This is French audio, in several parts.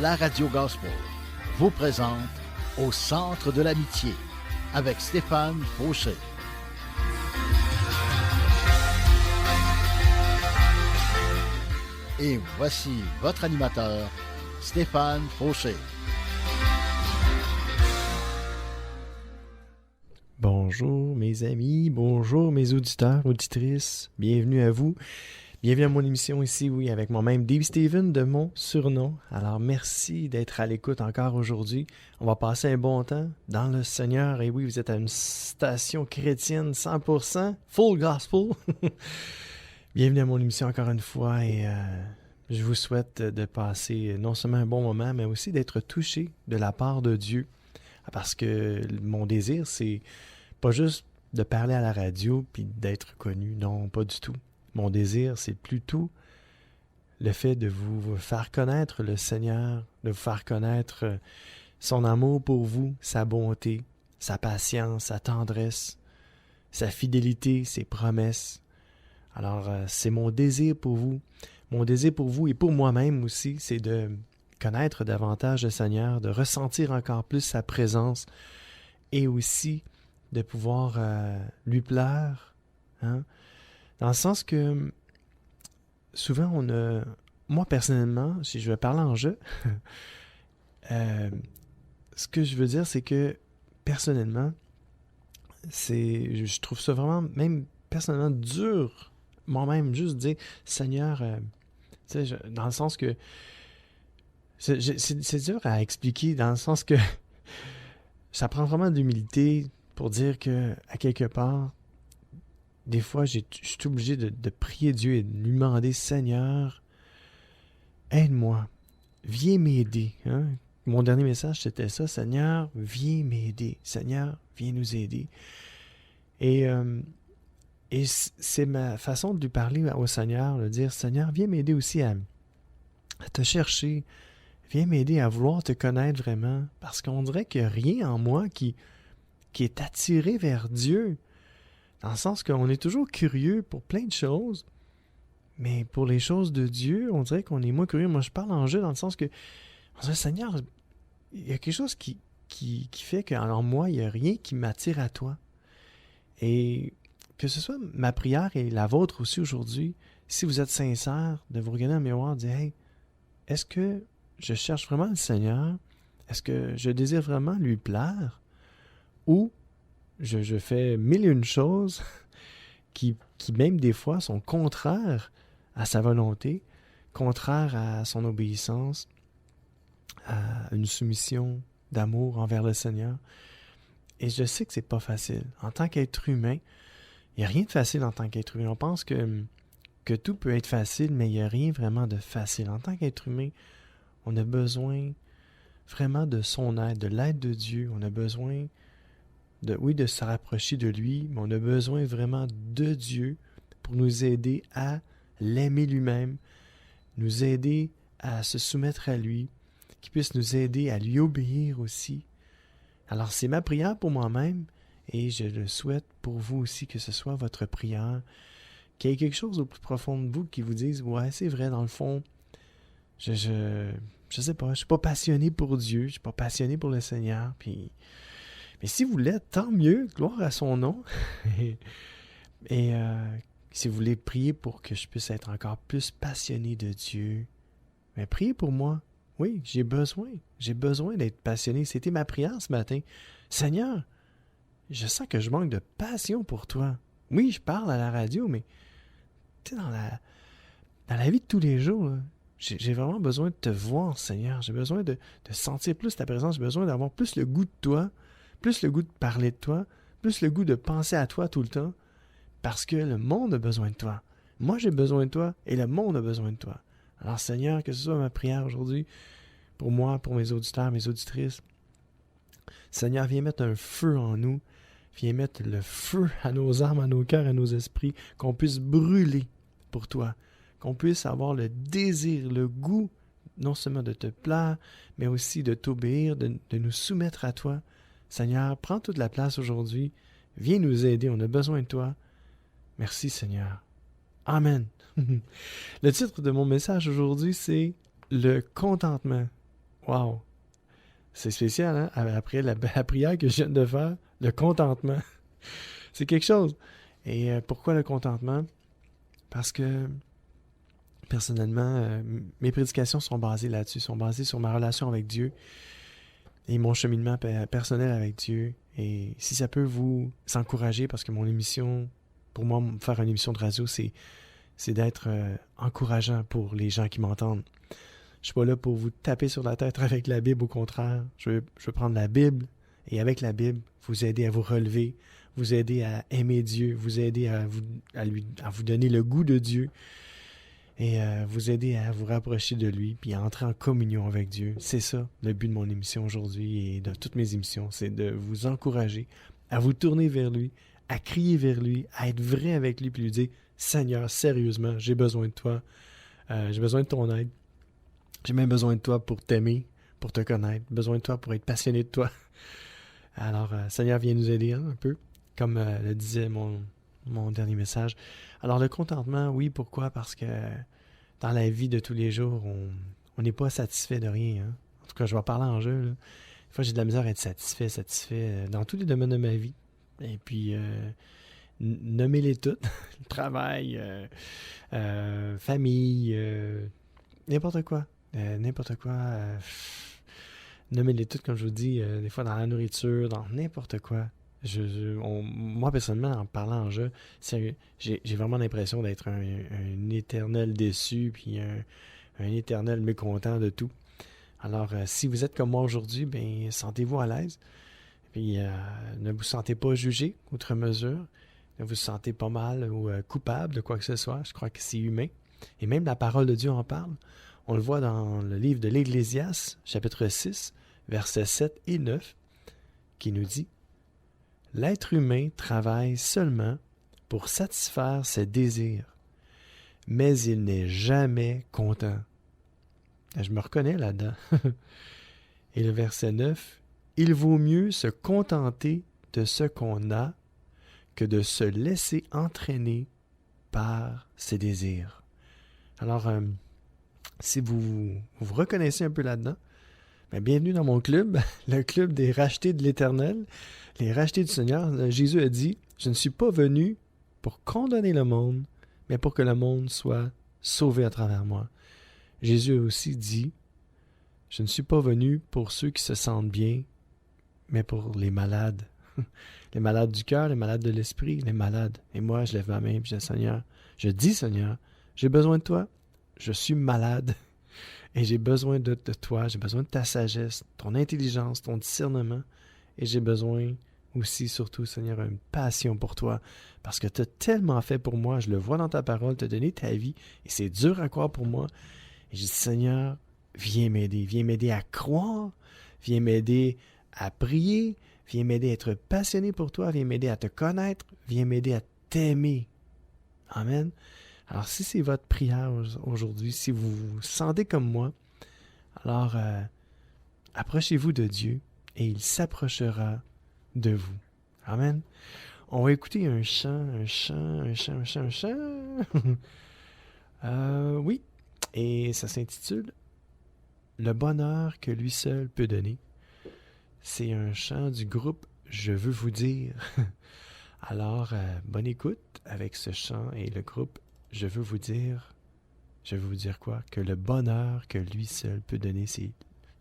la Radio Gospel vous présente Au centre de l'amitié avec Stéphane Fauché. Et voici votre animateur, Stéphane Fauché. Bonjour mes amis, bonjour mes auditeurs, auditrices, bienvenue à vous. Bienvenue à mon émission ici, oui, avec moi-même, Dave Steven, de mon surnom. Alors, merci d'être à l'écoute encore aujourd'hui. On va passer un bon temps dans le Seigneur. Et oui, vous êtes à une station chrétienne 100%, full gospel. Bienvenue à mon émission encore une fois et je vous souhaite de passer non seulement un bon moment, mais aussi d'être touché de la part de Dieu. Parce que mon désir, c'est pas juste de parler à la radio puis d'être connu. Non, pas du tout. Mon désir, c'est plutôt le fait de vous faire connaître le Seigneur, de vous faire connaître son amour pour vous, sa bonté, sa patience, sa tendresse, sa fidélité, ses promesses. Alors, c'est mon désir pour vous. Mon désir pour vous et pour moi-même aussi, c'est de connaître davantage le Seigneur, de ressentir encore plus sa présence et aussi de pouvoir lui plaire, hein? Dans le sens que souvent moi personnellement, si je vais parler en jeu, ce que je veux dire c'est que personnellement, je trouve ça vraiment même personnellement dur, moi-même juste dire Seigneur, dans le sens que c'est dur à expliquer, dans le sens que ça prend vraiment d'humilité pour dire que à quelque part, des fois, je suis obligé de prier Dieu et de lui demander, Seigneur, aide-moi, viens m'aider. Hein? Mon dernier message, c'était ça, Seigneur, viens m'aider. Seigneur, viens nous aider. Et c'est ma façon de lui parler au Seigneur, de dire, Seigneur, viens m'aider aussi à te chercher. Viens m'aider à vouloir te connaître vraiment. Parce qu'on dirait qu'il n'y a rien en moi qui est attiré vers Dieu. Dans le sens qu'on est toujours curieux pour plein de choses, mais pour les choses de Dieu, on dirait qu'on est moins curieux. Moi, je parle en jeu dans le sens que, on dirait, Seigneur, il y a quelque chose qui fait qu'en moi, il n'y a rien qui m'attire à toi. Et que ce soit ma prière et la vôtre aussi aujourd'hui, si vous êtes sincère, de vous regarder en miroir et de dire, hey, est-ce que je cherche vraiment le Seigneur? Est-ce que je désire vraiment lui plaire? Ou je fais mille et une choses qui même des fois sont contraires à sa volonté, contraires à son obéissance, à une soumission d'amour envers le Seigneur. Et je sais que c'est pas facile. En tant qu'être humain, il n'y a rien de facile en tant qu'être humain. On pense que tout peut être facile, mais il n'y a rien vraiment de facile. En tant qu'être humain, on a besoin vraiment de son aide, de l'aide de Dieu. On a besoin de se rapprocher de lui, mais on a besoin vraiment de Dieu pour nous aider à l'aimer lui-même, nous aider à se soumettre à lui, qu'il puisse nous aider à lui obéir aussi. Alors c'est ma prière pour moi-même et je le souhaite pour vous aussi que ce soit votre prière, qu'il y ait quelque chose au plus profond de vous qui vous dise « Ouais, c'est vrai, dans le fond, je sais pas, je suis pas passionné pour Dieu, je suis pas passionné pour le Seigneur, puis... » Mais si vous l'êtes, tant mieux, gloire à son nom. et si vous voulez prier pour que je puisse être encore plus passionné de Dieu, mais priez pour moi. Oui, j'ai besoin d'être passionné. C'était ma prière ce matin. Seigneur, je sens que je manque de passion pour toi. Oui, je parle à la radio, mais tu sais, dans la vie de tous les jours, là, j'ai vraiment besoin de te voir, Seigneur. J'ai besoin de sentir plus ta présence. J'ai besoin d'avoir plus le goût de toi. Plus le goût de parler de toi, plus le goût de penser à toi tout le temps, parce que le monde a besoin de toi. Moi, j'ai besoin de toi et le monde a besoin de toi. Alors, Seigneur, que ce soit ma prière aujourd'hui, pour moi, pour mes auditeurs, mes auditrices, Seigneur, viens mettre un feu en nous, viens mettre le feu à nos âmes, à nos cœurs, à nos esprits, qu'on puisse brûler pour toi, qu'on puisse avoir le désir, le goût, non seulement de te plaire, mais aussi de t'obéir, de nous soumettre à toi. Seigneur, prends toute la place aujourd'hui. Viens nous aider, on a besoin de toi. Merci, Seigneur. Amen. Le titre de mon message aujourd'hui, c'est « Le contentement ». Wow! C'est spécial, hein? Après la prière que je viens de faire, le contentement. C'est quelque chose. Et pourquoi le contentement? Parce que, personnellement, mes prédications sont basées là-dessus, sont basées sur ma relation avec Dieu et mon cheminement personnel avec Dieu. Et si ça peut vous encourager, parce que mon émission, pour moi, faire une émission de radio, c'est d'être encourageant pour les gens qui m'entendent. Je suis pas là pour vous taper sur la tête avec la Bible, au contraire. Je veux prendre la Bible et avec la Bible, vous aider à vous relever, vous aider à aimer Dieu, vous aider à vous donner le goût de Dieu et vous aider à vous rapprocher de lui puis à entrer en communion avec Dieu. C'est ça le but de mon émission aujourd'hui et de toutes mes émissions, c'est de vous encourager à vous tourner vers lui, à crier vers lui, à être vrai avec lui puis lui dire « Seigneur, sérieusement, j'ai besoin de toi, j'ai besoin de ton aide. J'ai même besoin de toi pour t'aimer, pour te connaître, besoin de toi pour être passionné de toi. » Alors, Seigneur, viens nous aider un peu, comme le disait mon dernier message. Alors, le contentement, oui, pourquoi? Parce que dans la vie de tous les jours, on n'est pas satisfait de rien. Hein? En tout cas, je vais parler en jeu. Là. Des fois, j'ai de la misère à être satisfait dans tous les domaines de ma vie. Et puis, nommez-les toutes. Travail, famille, n'importe quoi. Nommez-les toutes, comme je vous dis, des fois dans la nourriture, dans n'importe quoi. Moi, personnellement, en parlant en jeu, j'ai vraiment l'impression d'être un éternel déçu, puis un éternel mécontent de tout. Alors, si vous êtes comme moi aujourd'hui, ben sentez-vous à l'aise. Puis, ne vous sentez pas jugé, outre mesure. Ne vous sentez pas mal ou coupable de quoi que ce soit. Je crois que c'est humain. Et même la parole de Dieu en parle. On le voit dans le livre de l'Ecclésiaste, chapitre 6, versets 7 et 9, qui nous dit « L'être humain travaille seulement pour satisfaire ses désirs, mais il n'est jamais content. » Je me reconnais là-dedans. Et le verset 9, « Il vaut mieux se contenter de ce qu'on a que de se laisser entraîner par ses désirs. » Alors, si vous vous reconnaissez un peu là-dedans, bien, bienvenue dans mon club, le club des rachetés de l'Éternel, les rachetés du Seigneur. Jésus a dit, « Je ne suis pas venu pour condamner le monde, mais pour que le monde soit sauvé à travers moi. » Jésus a aussi dit, « Je ne suis pas venu pour ceux qui se sentent bien, mais pour les malades. » Les malades du cœur, les malades de l'esprit, les malades. Et moi, je lève ma main et je dis, « Seigneur, Seigneur, j'ai besoin de toi. Je suis malade et j'ai besoin de toi. J'ai besoin de ta sagesse, ton intelligence, ton discernement. Et j'ai besoin aussi, surtout, Seigneur, une passion pour toi. Parce que tu as tellement fait pour moi. Je le vois dans ta parole, tu as donné ta vie. Et c'est dur à croire pour moi. Et je dis, Seigneur, viens m'aider. Viens m'aider à croire. Viens m'aider à prier. Viens m'aider à être passionné pour toi. Viens m'aider à te connaître. Viens m'aider à t'aimer. Amen. Alors, si c'est votre prière aujourd'hui, si vous vous sentez comme moi, alors approchez-vous de Dieu et il s'approchera de vous. Amen. On va écouter un chant. Oui, et ça s'intitule « Le bonheur que lui seul peut donner ». C'est un chant du groupe « Je veux vous dire ». Alors, bonne écoute avec ce chant et le groupe « Je veux vous dire quoi? Que le bonheur que lui seul peut donner, c'est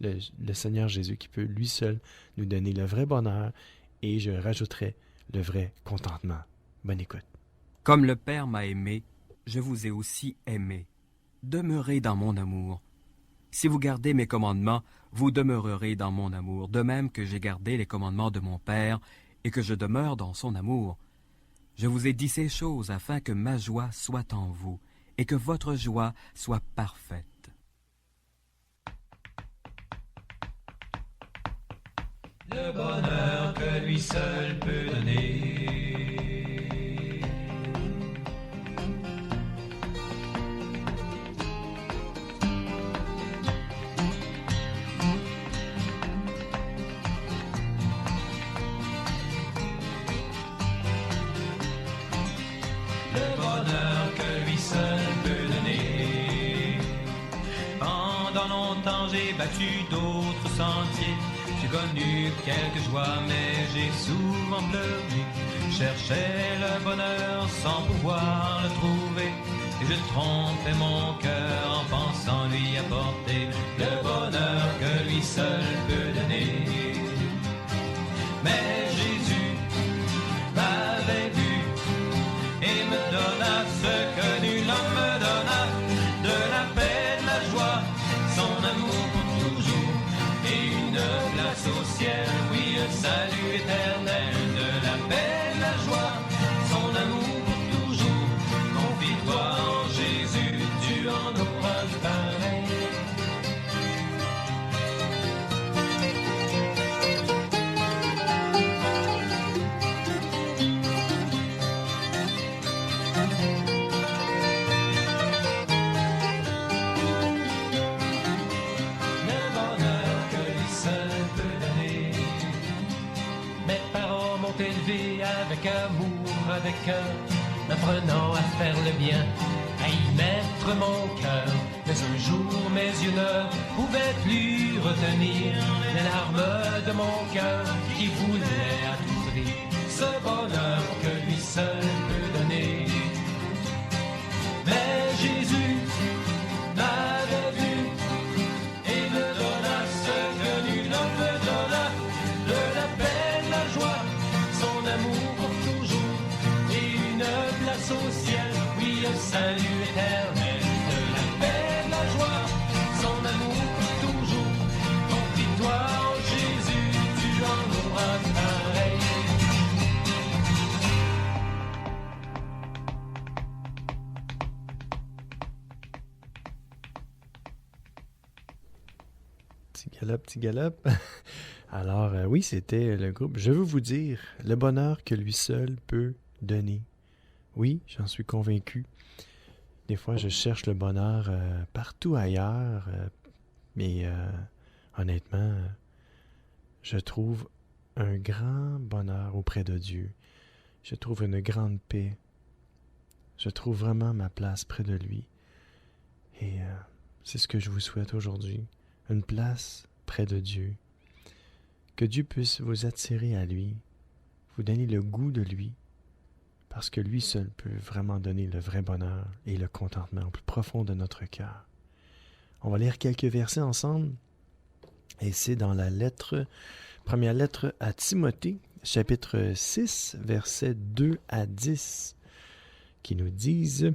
le Seigneur Jésus qui peut lui seul nous donner le vrai bonheur et je rajouterai le vrai contentement. Bonne écoute. Comme le Père m'a aimé, je vous ai aussi aimé. Demeurez dans mon amour. Si vous gardez mes commandements, vous demeurerez dans mon amour, de même que j'ai gardé les commandements de mon Père et que je demeure dans son amour. Je vous ai dit ces choses afin que ma joie soit en vous et que votre joie soit parfaite. Le bonheur que lui seul peut donner. Le bonheur que lui seul peut donner. Pendant pendant longtemps j'ai battu d'autres sentiers. J'ai connu quelques joies, mais j'ai souvent pleuré. Cherchais le bonheur sans pouvoir le trouver. Et je trompais mon cœur en pensant lui apporter le bonheur que lui seul peut donner. Mais Jésus m'avait vu et me donna ce que nul homme me donna, de la paix, de la joie, son amour pour toujours, et une place au ciel, oui, un salut éternel, de la paix, de la joie, son amour pour toujours. Confie-toi en Jésus, tu en auras le pareil. Élevé avec amour, avec cœur, m'apprenant à faire le bien, à y mettre mon cœur. Mais un jour mes yeux ne pouvaient plus retenir les larmes de mon cœur qui voulait à tout prix ce bonheur que lui seul peut donner. Mais Jésus m'avait vu et me donna ce que nul homme me donna, de la paix, de la joie, son amour pour toujours, et une place au ciel, oui, un salut éternel, de la paix, de la joie, son amour pour toujours. Confie-toi en Jésus, tu en auras pareil. Petit galop. Alors, oui, c'était le groupe. Je veux vous dire, le bonheur que lui seul peut donner. Oui, j'en suis convaincu. Des fois, je cherche le bonheur partout ailleurs, mais honnêtement, je trouve un grand bonheur auprès de Dieu. Je trouve une grande paix. Je trouve vraiment ma place près de lui. Et c'est ce que je vous souhaite aujourd'hui. Une place près de Dieu. Que Dieu puisse vous attirer à lui, vous donner le goût de lui, parce que lui seul peut vraiment donner le vrai bonheur et le contentement au plus profond de notre cœur. On va lire quelques versets ensemble, et c'est dans la première lettre à Timothée, chapitre 6, versets 2 à 10, qui nous disent,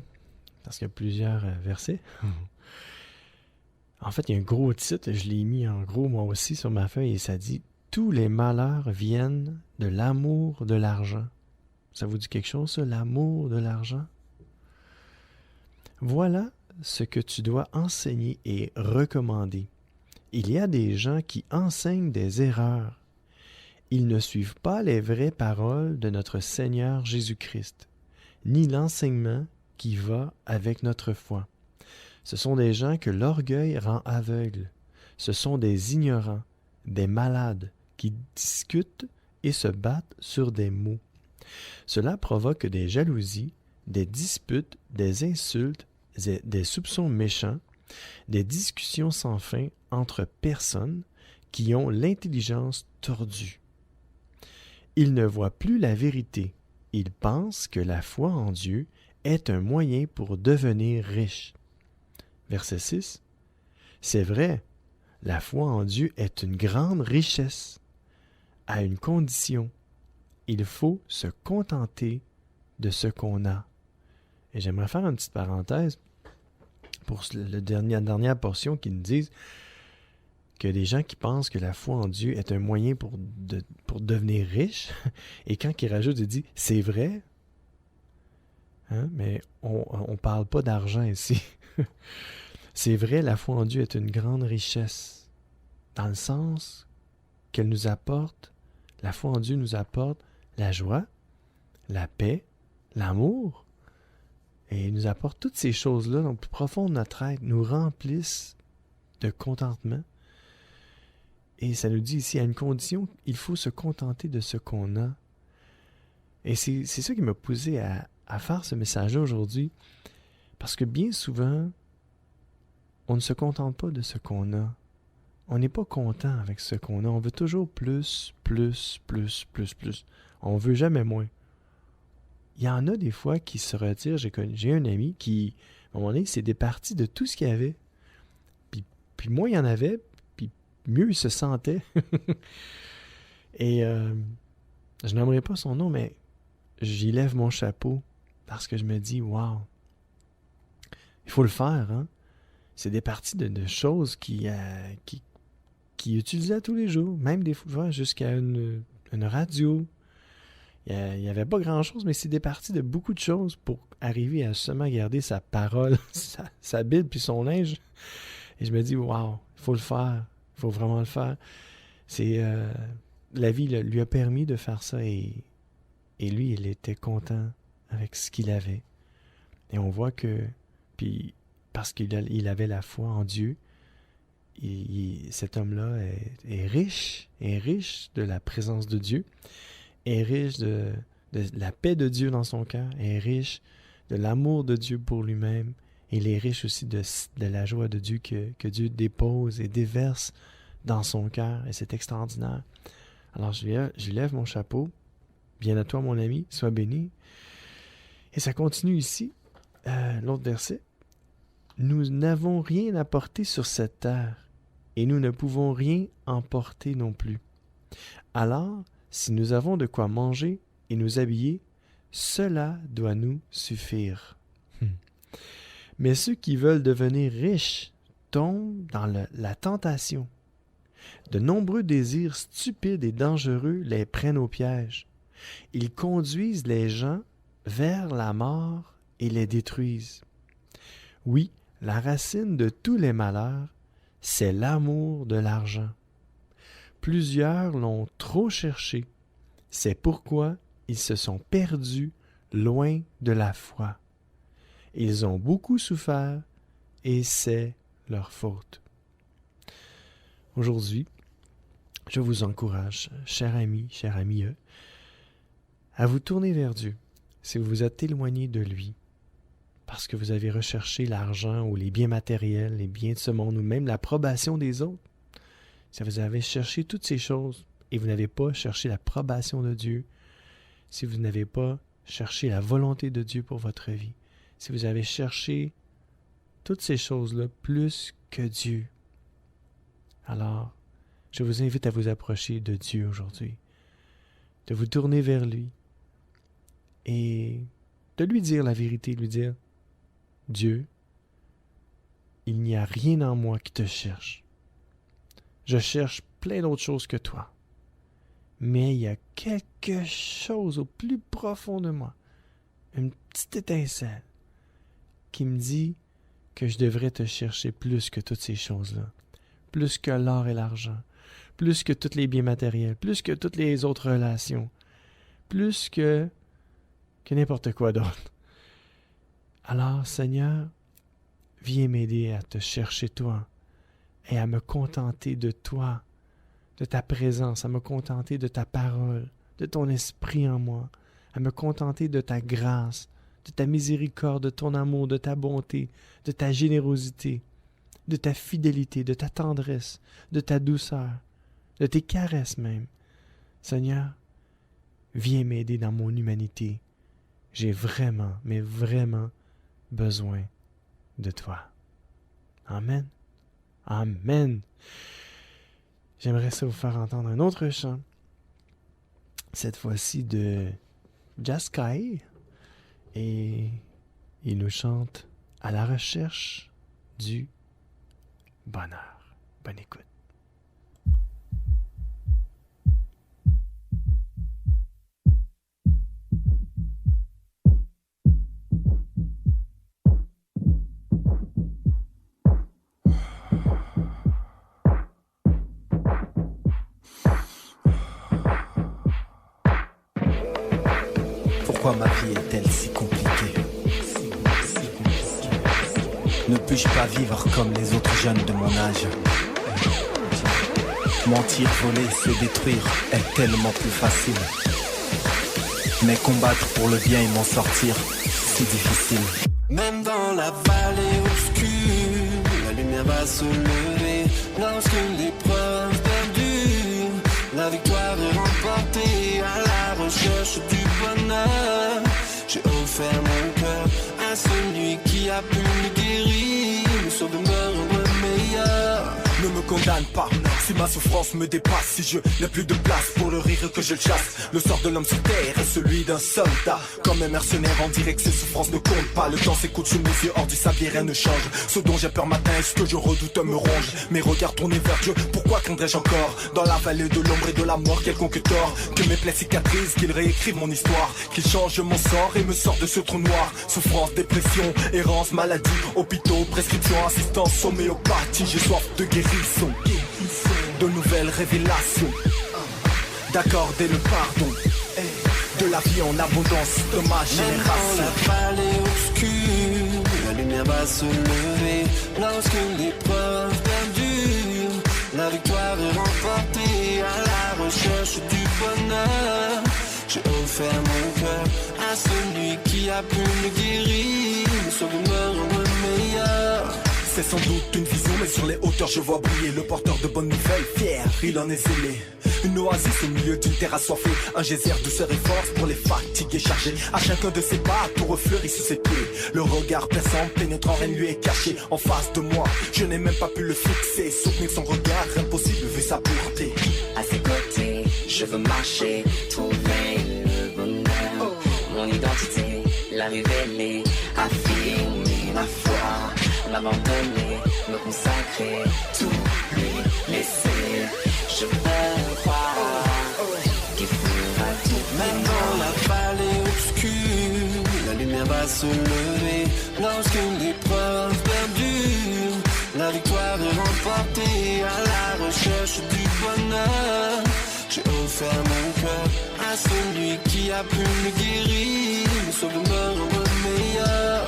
parce qu'il y a plusieurs versets, en fait, il y a un gros titre, je l'ai mis en gros moi aussi sur ma feuille, et ça dit « Tous les malheurs viennent de l'amour de l'argent ». Ça vous dit quelque chose, ça, l'amour de l'argent? Voilà ce que tu dois enseigner et recommander. Il y a des gens qui enseignent des erreurs. Ils ne suivent pas les vraies paroles de notre Seigneur Jésus-Christ, ni l'enseignement qui va avec notre foi. Ce sont des gens que l'orgueil rend aveugles. Ce sont des ignorants, des malades, qui discutent et se battent sur des mots. Cela provoque des jalousies, des disputes, des insultes, des soupçons méchants, des discussions sans fin entre personnes qui ont l'intelligence tordue. Ils ne voient plus la vérité. Ils pensent que la foi en Dieu est un moyen pour devenir riche. Verset 6. C'est vrai, la foi en Dieu est une grande richesse, à une condition. Il faut se contenter de ce qu'on a. Et j'aimerais faire une petite parenthèse pour la dernière portion qui nous dit qu'il y a des gens qui pensent que la foi en Dieu est un moyen pour devenir riche. Et quand il rajoute, il dit « c'est vrai », hein, mais on ne parle pas d'argent ici. C'est vrai, la foi en Dieu est une grande richesse, dans le sens qu'elle nous apporte, la foi en Dieu nous apporte la joie, la paix, l'amour, et il nous apporte toutes ces choses-là, dans le plus profond de notre être, nous remplissent de contentement. Et ça nous dit ici, à une condition, il faut se contenter de ce qu'on a. Et c'est ça qui m'a poussé à faire ce message-là aujourd'hui, parce que bien souvent, on ne se contente pas de ce qu'on a. On n'est pas content avec ce qu'on a. On veut toujours plus. On veut jamais moins. Il y en a des fois qui se retirent. J'ai un ami qui, à un moment donné, s'est départi de tout ce qu'il y avait. Puis moins il y en avait, puis mieux il se sentait. Et je n'aimerais pas son nom, mais j'y lève mon chapeau parce que je me dis, wow, il faut le faire, hein? C'est des parties de choses qui utilisaient tous les jours, même des fois jusqu'à une radio. Il n'y avait pas grand-chose, mais c'est des parties de beaucoup de choses pour arriver à seulement garder sa parole, sa Bible puis son linge. Et je me dis, wow, il faut le faire. Il faut vraiment le faire. La vie lui a permis de faire ça et lui, il était content avec ce qu'il avait. Et on voit que, puis parce qu'il avait la foi en Dieu, cet homme-là est riche de la présence de Dieu, est riche de la paix de Dieu dans son cœur, est riche de l'amour de Dieu pour lui-même. Il est riche aussi de la joie de Dieu que Dieu dépose et déverse dans son cœur. Et c'est extraordinaire. Alors, je lui lève mon chapeau. Bien à toi, mon ami. Sois béni. Et ça continue ici. L'autre verset. Nous n'avons rien à porter sur cette terre, et nous ne pouvons rien emporter non plus. Alors, si nous avons de quoi manger et nous habiller, cela doit nous suffire. Mais ceux qui veulent devenir riches tombent dans la tentation. De nombreux désirs stupides et dangereux les prennent au piège. Ils conduisent les gens vers la mort et les détruisent. Oui, la racine de tous les malheurs, c'est l'amour de l'argent. Plusieurs l'ont trop cherché. C'est pourquoi ils se sont perdus loin de la foi. Ils ont beaucoup souffert et c'est leur faute. Aujourd'hui, je vous encourage, chers amis, chère amie, à vous tourner vers Dieu si vous vous êtes éloigné de lui parce que vous avez recherché l'argent ou les biens matériels, les biens de ce monde ou même l'approbation des autres. Si vous avez cherché toutes ces choses et vous n'avez pas cherché l'approbation de Dieu, si vous n'avez pas cherché la volonté de Dieu pour votre vie, si vous avez cherché toutes ces choses-là plus que Dieu, alors je vous invite à vous approcher de Dieu aujourd'hui, de vous tourner vers lui et de lui dire la vérité, de lui dire « Dieu, il n'y a rien en moi qui te cherche. Je cherche plein d'autres choses que toi. Mais il y a quelque chose au plus profond de moi, une petite étincelle, qui me dit que je devrais te chercher plus que toutes ces choses-là, plus que l'or et l'argent, plus que tous les biens matériels, plus que toutes les autres relations, plus que n'importe quoi d'autre. Alors, Seigneur, viens m'aider à te chercher toi et à me contenter de toi, de ta présence, à me contenter de ta parole, de ton esprit en moi, à me contenter de ta grâce, de ta miséricorde, de ton amour, de ta bonté, de ta générosité, de ta fidélité, de ta tendresse, de ta douceur, de tes caresses même. Seigneur, viens m'aider dans mon humanité. J'ai vraiment, mais vraiment besoin de toi. Amen. Amen. J'aimerais ça vous faire entendre un autre chant, cette fois-ci de Jaskai, et il nous chante « À la recherche du bonheur ». Bonne écoute. Pourquoi ma vie est-elle si compliquée? Ne puis-je pas vivre comme les autres jeunes de mon âge? Mentir, voler, se détruire est tellement plus facile. Mais combattre pour le bien et m'en sortir, c'est difficile. Même dans la vallée obscure, la lumière va se lever lorsqu'une l'épreuve perdue, la victoire est remportée à la recherche du bonheur. J'ai offert mon cœur à celui qui a pu me guérir, me sauve de me rendre meilleur. Ne me condamne pas, si ma souffrance me dépasse, si je n'ai plus de place pour le rire que je le chasse. Le sort de l'homme sur terre est celui d'un soldat. Comme un mercenaire, on dirait que ses souffrances ne comptent pas. Le temps s'écoute sous mes yeux, hors du sablier rien ne change. Ce dont j'ai peur matin, ce que je redoute me ronge. Mes regards tournés vers Dieu, pourquoi craindrais-je encore? Dans la vallée de l'ombre et de la mort, quelconque tort. Que mes plaies cicatrisent, qu'il réécrive mon histoire, qu'il change mon sort et me sorte de ce trou noir. Souffrance, dépression, errance, maladie, hôpitaux, prescription, assistance, homéopathie. J'ai soif de guérison, de nouvelles révélations, d'accorder le pardon, de la vie en abondance de ma génération. Même dans la vallée obscure, la lumière va se lever lorsque l'épreuve perdure, la victoire est remportée à la recherche du bonheur. J'ai offert mon cœur à celui qui a pu me guérir, me sauve de me rendre meilleur. C'est sans doute une vision, mais sur les hauteurs je vois briller le porteur de bonnes nouvelles, fier, il en est zélé. Une oasis au milieu d'une terre assoiffée, un geyser douceur et force pour les fatigués chargés. À chacun de ses pas, tout refleurit sous ses pieds. Le regard perçant, pénétrant, rien ne lui est caché. En face de moi, je n'ai même pas pu le fixer. Soutenir son regard, impossible vu sa pureté. À ses côtés, je veux marcher, trouver le bonheur. Mon identité, la révéler, affirmer ma foi. M'abandonner, me consacrer, tout lui laisser. Je veux croire qu'il fera tout. Même dans la vallée obscure, la lumière va se lever lorsqu'une l'épreuve perdure, la victoire est remportée à la recherche du bonheur. J'ai offert mon cœur à celui qui a pu me guérir, me sauve de me rendre meilleur.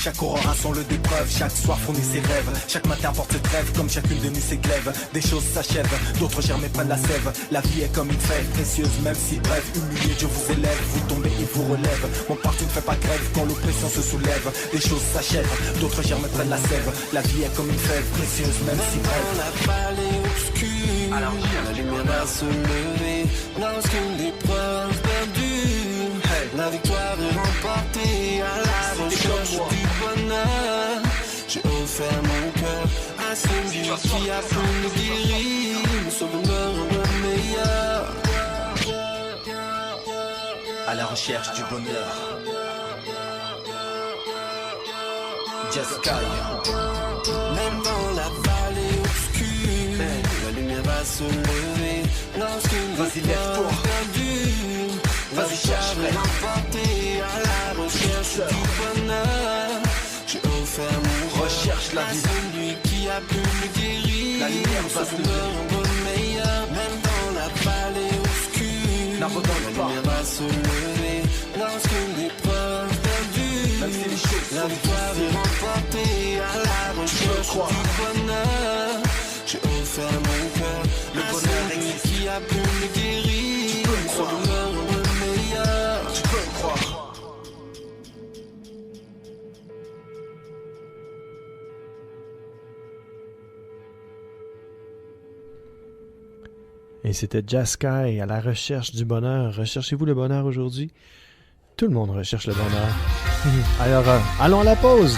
Chaque aurore son lot d'épreuves, chaque soir fournit ses rêves. Chaque matin apporte ses trêves, comme chacune de nuits s'églève. Des choses s'achèvent, d'autres germes et prennent la sève. La vie est comme une fève, précieuse même si brève. Humilié, Dieu vous élève, vous tombez, il vous relève. Mon parti ne fait pas grève quand l'oppression se soulève. Des choses s'achèvent, d'autres germes prennent la sève. La vie est comme une fève, précieuse même si brève. Dans la vallée obscure, la lumière va se lever lorsqu'une l'épreuve perdure, la victoire est remportée à la recherche du bonheur. J'ai offert mon cœur à celui qui a pu me guérir, me sauve de me rendre meilleur. À la recherche du bonheur. Just Sky. Même dans la vallée obscure, la lumière va se lever lorsqu'une l'épreuve perdure, vas-y cherche l'emporter à la recherche du bonheur. J'ai offert mon recherche la vie, celui qui a pu me guérir, la lumière va se rendre meilleur. Même dans la vallée obscure, la lumière va se lever lorsqu'une l'épreuve perdue, la victoire est remportée à la recherche du bonheur. J'ai offert mon cœur, le bonheur existe, qui a pu me guérir, tu peux me croire. Tu peux me croire. Et c'était Just Sky à la recherche du bonheur. Recherchez-vous le bonheur aujourd'hui? Tout le monde recherche le bonheur. Alors, allons à la pause.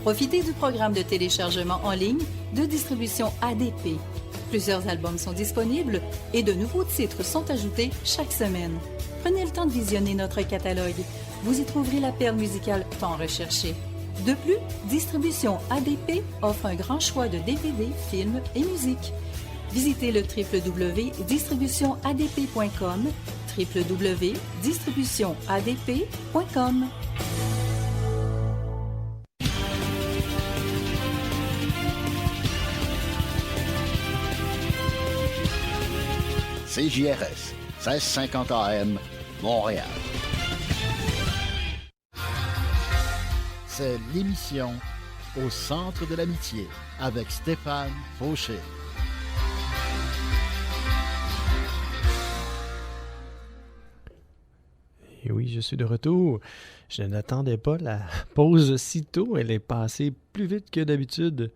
Profitez du programme de téléchargement en ligne de distribution ADP. Plusieurs albums sont disponibles et de nouveaux titres sont ajoutés chaque semaine. Prenez le temps de visionner notre catalogue. Vous y trouverez la perle musicale tant recherchée. De plus, Distribution ADP offre un grand choix de DVD, films et musique. Visitez le www.distributionadp.com, www.distributionadp.com. CJRS, 1650 AM, Montréal. C'est l'émission Au centre de l'amitié avec Stéphane Fauché. Et oui, je suis de retour. Je n'attendais pas la pause si tôt. Elle est passée plus vite que d'habitude.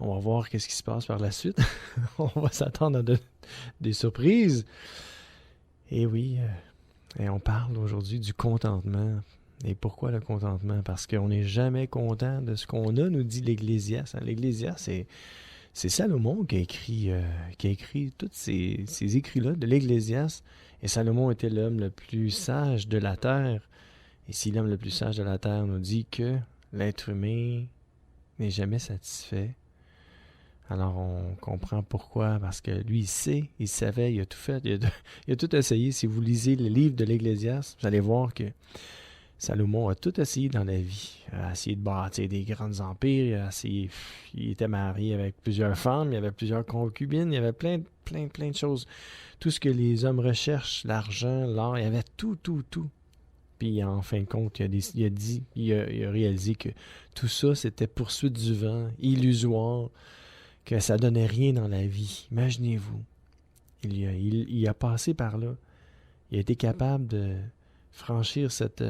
On va voir qu'est-ce qui se passe par la suite. On va s'attendre à des surprises. Et oui, et on parle aujourd'hui du contentement. Et pourquoi le contentement? Parce qu'on n'est jamais content de ce qu'on a, nous dit l'Ecclésiaste. L'Ecclésiaste, c'est Salomon qui a écrit tous ces écrits-là de l'Ecclésiaste. Et Salomon était l'homme le plus sage de la terre. Et si l'homme le plus sage de la terre nous dit que l'être humain n'est jamais satisfait, alors on comprend pourquoi. Parce que lui, il savait, il a tout fait, il a tout essayé. Si vous lisez le livre de l'Ecclésiaste, vous allez voir que Salomon a tout essayé dans la vie. Il a essayé de bâtir des grands empires, il était marié avec plusieurs femmes, il y avait plusieurs concubines, il y avait plein de choses. Tout ce que les hommes recherchent, l'argent, l'or, il y avait tout. Puis en fin de compte, il a réalisé que tout ça, c'était poursuite du vent, illusoire, que ça donnait rien dans la vie. Imaginez-vous. Il a passé par là. Il a été capable de franchir cette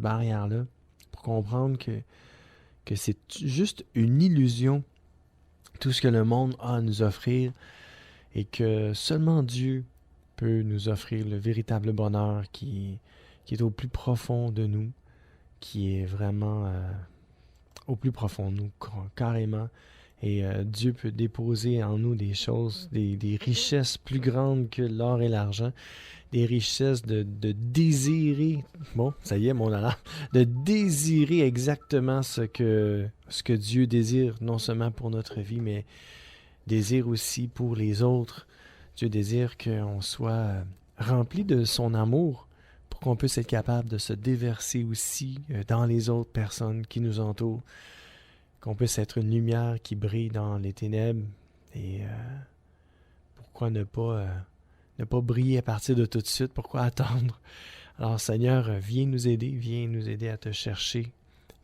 barrière-là pour comprendre que c'est juste une illusion, tout ce que le monde a à nous offrir, et que seulement Dieu peut nous offrir le véritable bonheur qui est au plus profond de nous, qui est vraiment au plus profond de nous, carrément. Et Dieu peut déposer en nous des choses, des richesses plus grandes que l'or et l'argent, des richesses de désirer, bon, ça y est, mon alarme, de désirer exactement ce que Dieu désire, non seulement pour notre vie, mais désire aussi pour les autres. Dieu désire qu'on soit rempli de son amour pour qu'on puisse être capable de se déverser aussi dans les autres personnes qui nous entourent, qu'on puisse être une lumière qui brille dans les ténèbres. Et pourquoi ne pas briller à partir de tout de suite? Pourquoi attendre? Alors Seigneur, viens nous aider à te chercher,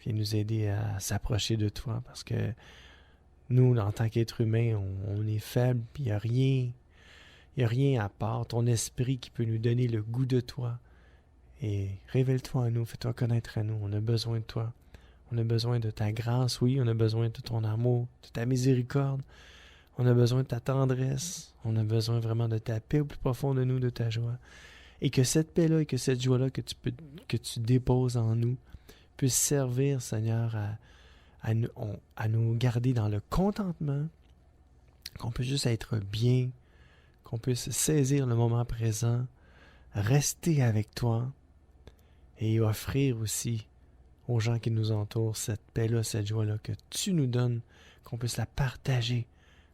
viens nous aider à s'approcher de toi, parce que nous, en tant qu'être humain, on est faible, puis il n'y a rien à part ton esprit qui peut nous donner le goût de toi. Et révèle-toi à nous, fais-toi connaître à nous, on a besoin de toi. On a besoin de ta grâce, oui, on a besoin de ton amour, de ta miséricorde, on a besoin de ta tendresse, on a besoin vraiment de ta paix au plus profond de nous, de ta joie. Et que cette paix-là et que cette joie-là que tu déposes en nous puisse servir, Seigneur, à nous garder dans le contentement, qu'on puisse juste être bien, qu'on puisse saisir le moment présent, rester avec toi et offrir aussi aux gens qui nous entourent cette paix-là, cette joie-là que tu nous donnes, qu'on puisse la partager,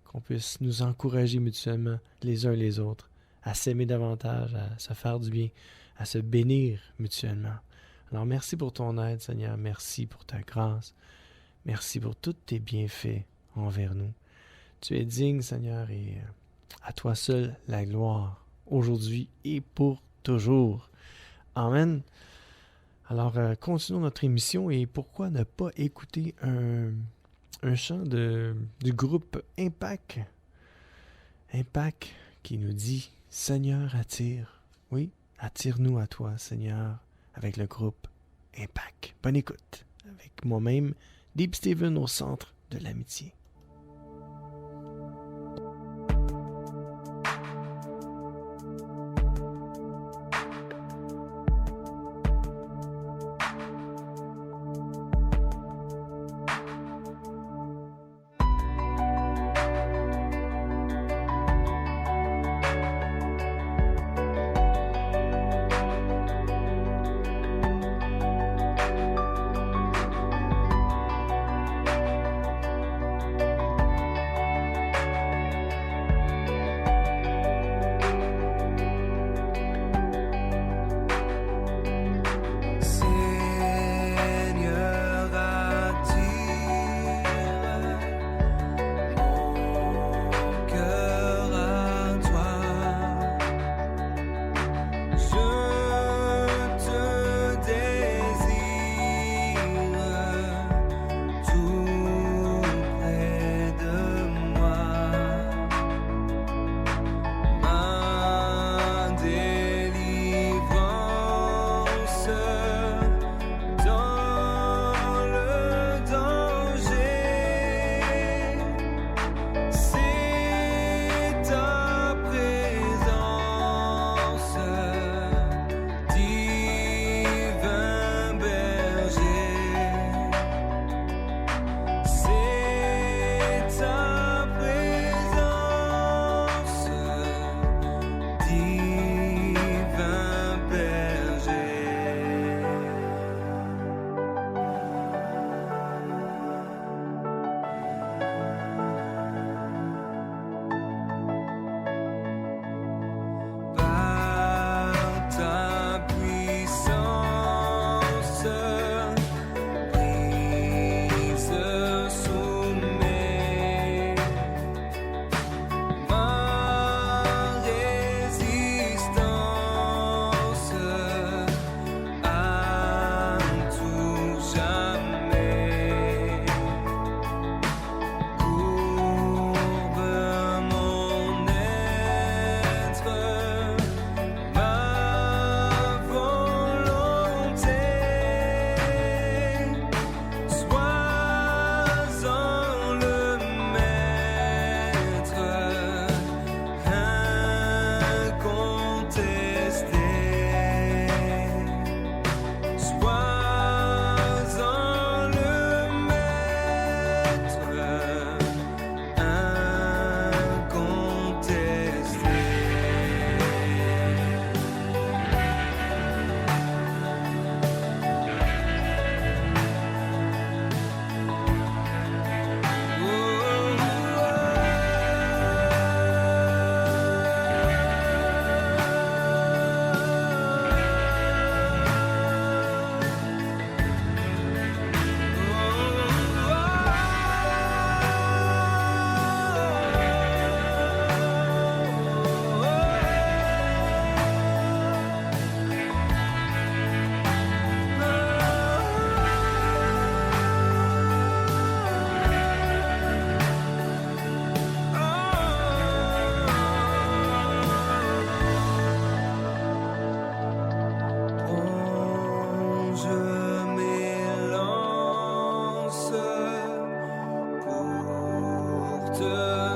qu'on puisse nous encourager mutuellement les uns les autres, à s'aimer davantage, à se faire du bien, à se bénir mutuellement. Alors merci pour ton aide, Seigneur, merci pour ta grâce, merci pour tous tes bienfaits envers nous. Tu es digne, Seigneur, et à toi seul la gloire, aujourd'hui et pour toujours. Amen. Alors, continuons notre émission, et pourquoi ne pas écouter un chant du groupe Impact. Impact qui nous dit « Seigneur, attire ». Oui, attire-nous à toi, Seigneur, avec le groupe Impact. Bonne écoute avec moi-même, Deep Steven au centre de l'amitié.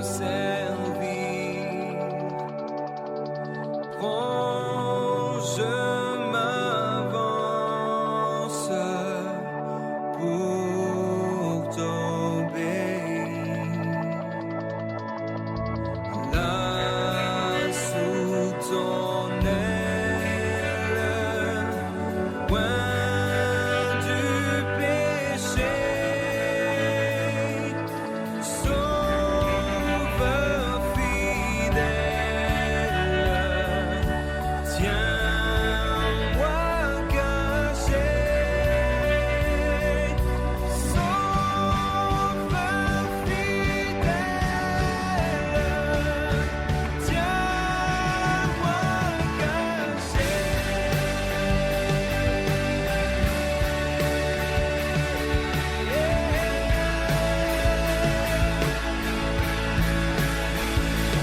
servir. Prends, je m'avance pour t'obéir. Là, sous ton aile, loin du péché, Sauveur fidèle, tiens-moi caché. Sauveur fidèle, tiens-moi caché.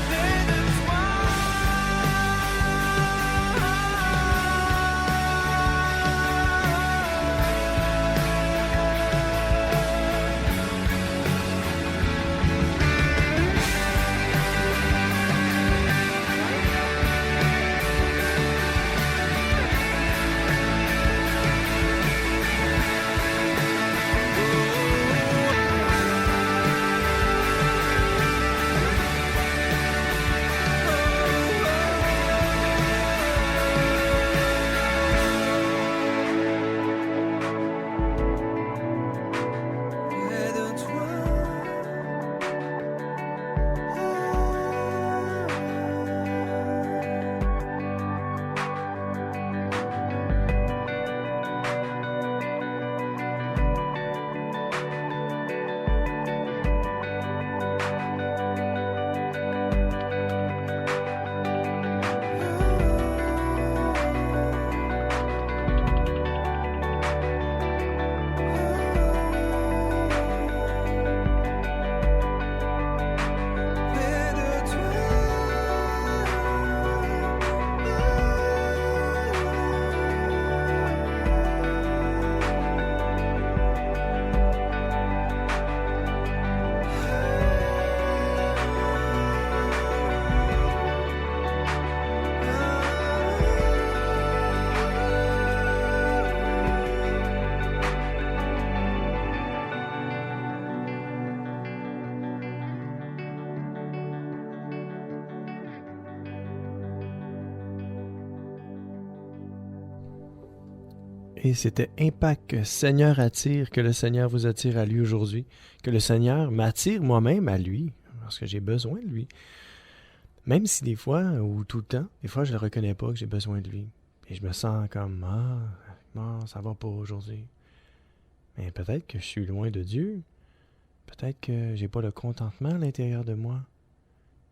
Près de toi. Près de Et c'était Impact que Seigneur attire, que le Seigneur vous attire à lui aujourd'hui, que le Seigneur m'attire moi-même à lui, parce que j'ai besoin de lui. Même si des fois, ou tout le temps, des fois je ne le reconnais pas que j'ai besoin de lui. Et je me sens comme, non, ça va pas aujourd'hui. Mais peut-être que je suis loin de Dieu. Peut-être que j'ai pas le contentement à l'intérieur de moi.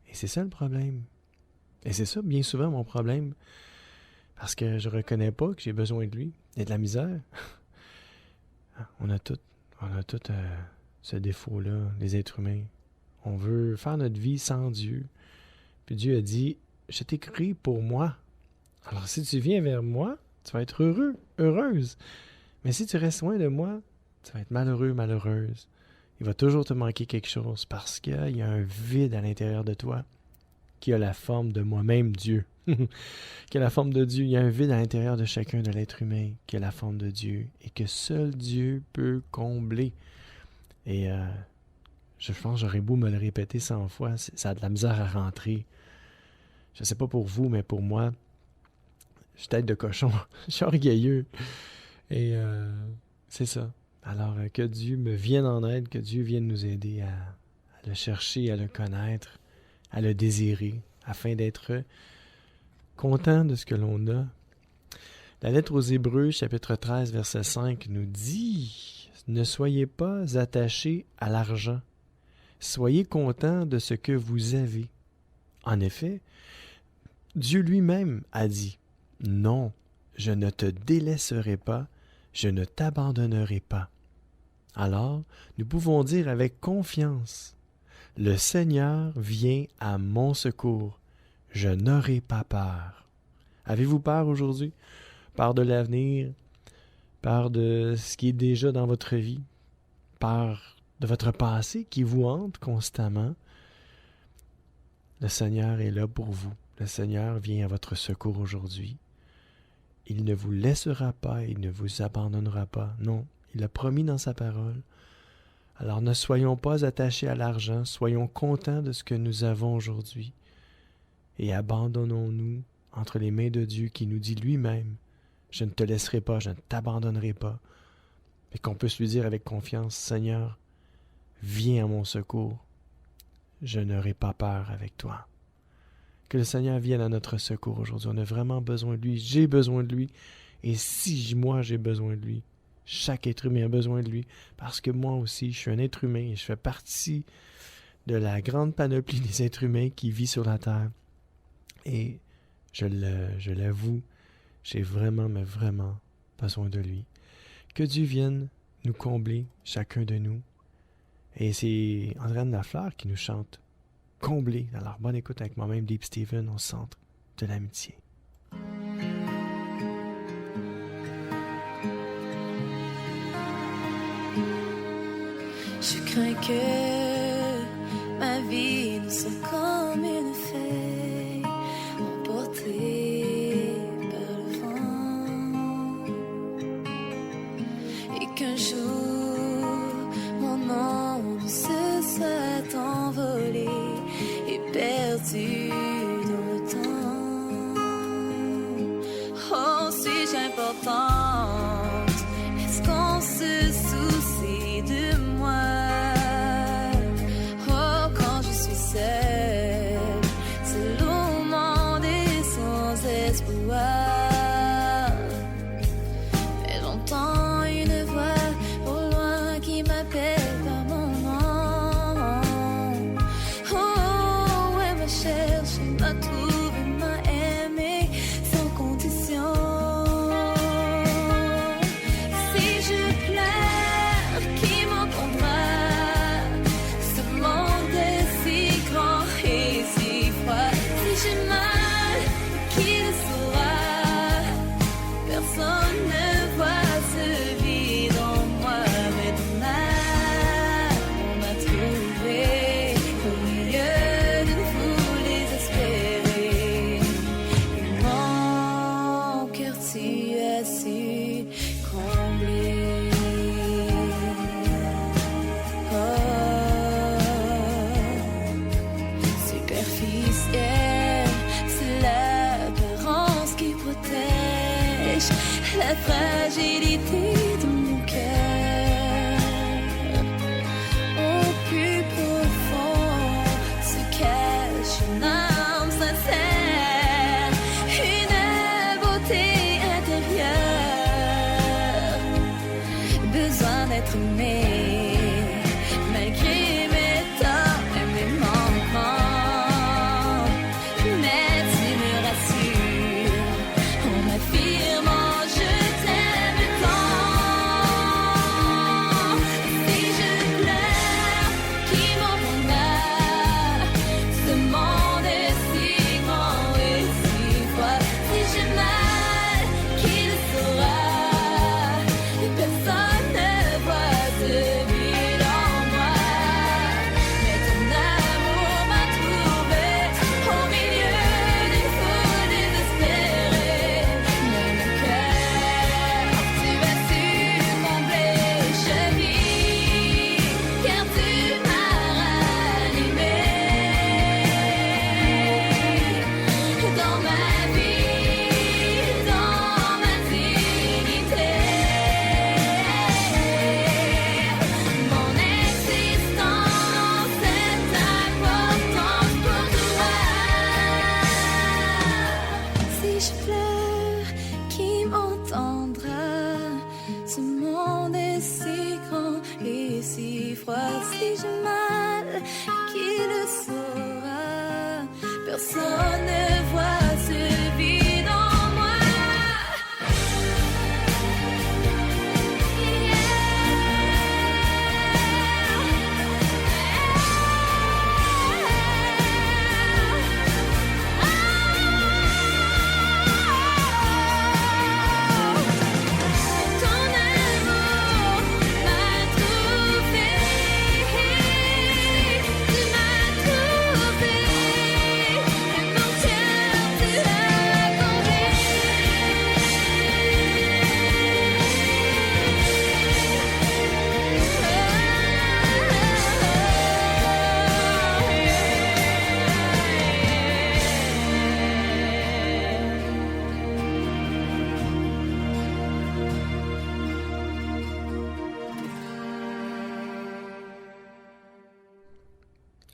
Et c'est ça le problème. Et c'est ça bien souvent mon problème. Parce que je reconnais pas que j'ai besoin de lui. Il y a de la misère. On a tout ce défaut-là, les êtres humains. On veut faire notre vie sans Dieu. Puis Dieu a dit, je t'ai créé pour moi. Alors si tu viens vers moi, tu vas être heureux, heureuse. Mais si tu restes loin de moi, tu vas être malheureux, malheureuse. Il va toujours te manquer quelque chose parce qu'il y a un vide à l'intérieur de toi qui a la forme de moi-même, Dieu. Qui a la forme de Dieu. Il y a un vide à l'intérieur de chacun de l'être humain qui a la forme de Dieu et que seul Dieu peut combler. Et je pense que j'aurais beau me le répéter 100 fois, ça a de la misère à rentrer. Je sais pas pour vous, mais pour moi, je suis tête de cochon. Je suis orgueilleux. Et c'est ça. Alors, que Dieu me vienne en aide, que Dieu vienne nous aider à le chercher, à le connaître, à le désirer, afin d'être content de ce que l'on a. La lettre aux Hébreux, chapitre 13, verset 5, nous dit « Ne soyez pas attachés à l'argent. Soyez contents de ce que vous avez. » En effet, Dieu lui-même a dit « Non, je ne te délaisserai pas, je ne t'abandonnerai pas. » Alors, nous pouvons dire avec confiance « Le Seigneur vient à mon secours. Je n'aurai pas peur. » Avez-vous peur aujourd'hui? Peur de l'avenir? Peur de ce qui est déjà dans votre vie? Peur de votre passé qui vous hante constamment? Le Seigneur est là pour vous. Le Seigneur vient à votre secours aujourd'hui. Il ne vous laissera pas, il ne vous abandonnera pas. Non, il a promis dans sa parole. Alors ne soyons pas attachés à l'argent, soyons contents de ce que nous avons aujourd'hui et abandonnons-nous entre les mains de Dieu qui nous dit lui-même, « Je ne te laisserai pas, je ne t'abandonnerai pas. » Et qu'on puisse lui dire avec confiance, « Seigneur, viens à mon secours. Je n'aurai pas peur avec toi. » Que le Seigneur vienne à notre secours aujourd'hui. On a vraiment besoin de lui. J'ai besoin de lui. Et si moi j'ai besoin de lui, chaque être humain a besoin de lui. Parce que moi aussi, je suis un être humain et je fais partie de la grande panoplie des êtres humains qui vit sur la terre. Et je l'avoue, j'ai vraiment, mais vraiment besoin de lui. Que Dieu vienne nous combler, chacun de nous. Et c'est Andréane Lafleur qui nous chante Combler. Alors, bonne écoute avec moi-même, Deep Steven, au centre de l'amitié. Je crains que ma vie ne soit comme une feuille emportée par le vent et qu'un jour mon âme se soit envolée et perdue dans le temps. Oh, suis-je importante? Est-ce qu'on se soucie de moi? Oh, quand je suis seule, seule au monde et sans espoir. Mais j'entends une voix au loin qui m'appelle par mon nom. Oh, elle m'a cherché, m'a trouvé, m'a aimé sans condition. Si je pleure, qui m'entendra? Ce monde est si grand et si froid. Si j'ai mal, qui le saura? Personne ne voit ce vide en moi. Mais demain, on m'a trouvé au milieu d'une foule désespérée. Et mon cœur, tu as su combler. Oh, superficielle, c'est l'apparence qui protège la fragilité de mon cœur. Au plus profond se cache une âme sincère, une beauté intérieure, besoin d'être aimé, malgré mes torts et mes manquements. Mais tu me rassures en m'affirmant je t'aime tant. Si je pleure, qui m'entendra? Ce monde est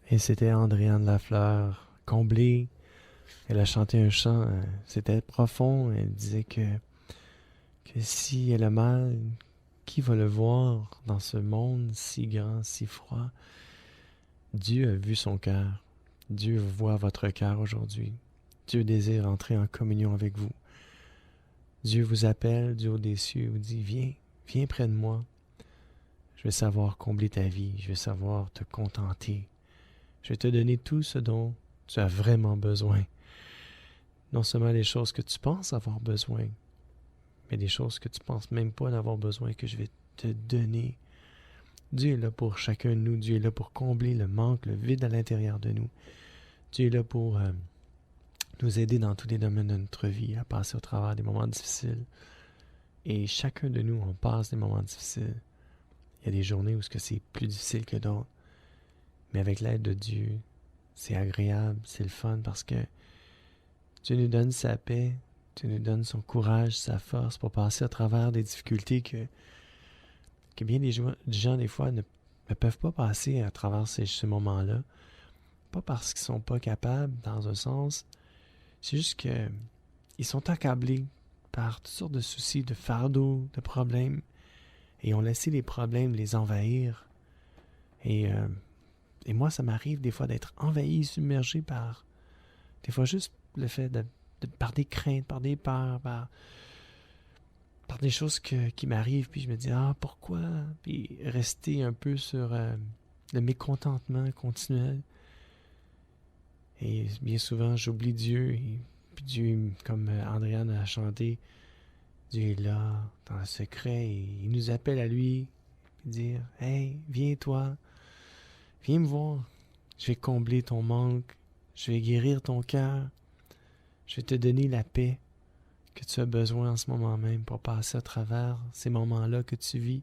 Et c'était Andréane Lafleur, comblée. Elle a chanté un chant, c'était profond. Elle disait que si elle a mal, qui va le voir dans ce monde si grand, si froid? Dieu a vu son cœur. Dieu voit votre cœur aujourd'hui. Dieu désire entrer en communion avec vous. Dieu vous appelle du haut des cieux, vous dit, viens près de moi. Je vais savoir combler ta vie, je vais savoir te contenter. Je vais te donner tout ce dont tu as vraiment besoin. Non seulement les choses que tu penses avoir besoin, mais des choses que tu penses même pas d'avoir besoin, que je vais te donner. Dieu est là pour chacun de nous. Dieu est là pour combler le manque, le vide à l'intérieur de nous. Dieu est là pour nous aider dans tous les domaines de notre vie, à passer au travers des moments difficiles. Et chacun de nous, on passe des moments difficiles. Il y a des journées où c'est plus difficile que d'autres. Mais avec l'aide de Dieu, c'est agréable, c'est le fun, parce que Dieu nous donne sa paix, Dieu nous donne son courage, sa force pour passer à travers des difficultés que bien des gens, des fois, ne peuvent pas passer à travers ces moments-là. Pas parce qu'ils sont pas capables, dans un sens. C'est juste qu'ils sont accablés par toutes sortes de soucis, de fardeaux, de problèmes. Et ont laissé les problèmes les envahir. Et moi, ça m'arrive des fois d'être envahi, submergé par... Des fois, juste le fait par des craintes, par des peurs, par des choses qui m'arrivent, puis je me dis, pourquoi? Puis rester un peu sur le mécontentement continuel. Et bien souvent, j'oublie Dieu, et puis Dieu, comme Andréane a chanté, Dieu est là, dans le secret, et il nous appelle à lui, puis dire, « Hey, viens toi, viens me voir, je vais combler ton manque, je vais guérir ton cœur, je vais te donner la paix que tu as besoin en ce moment même pour passer à travers ces moments-là que tu vis.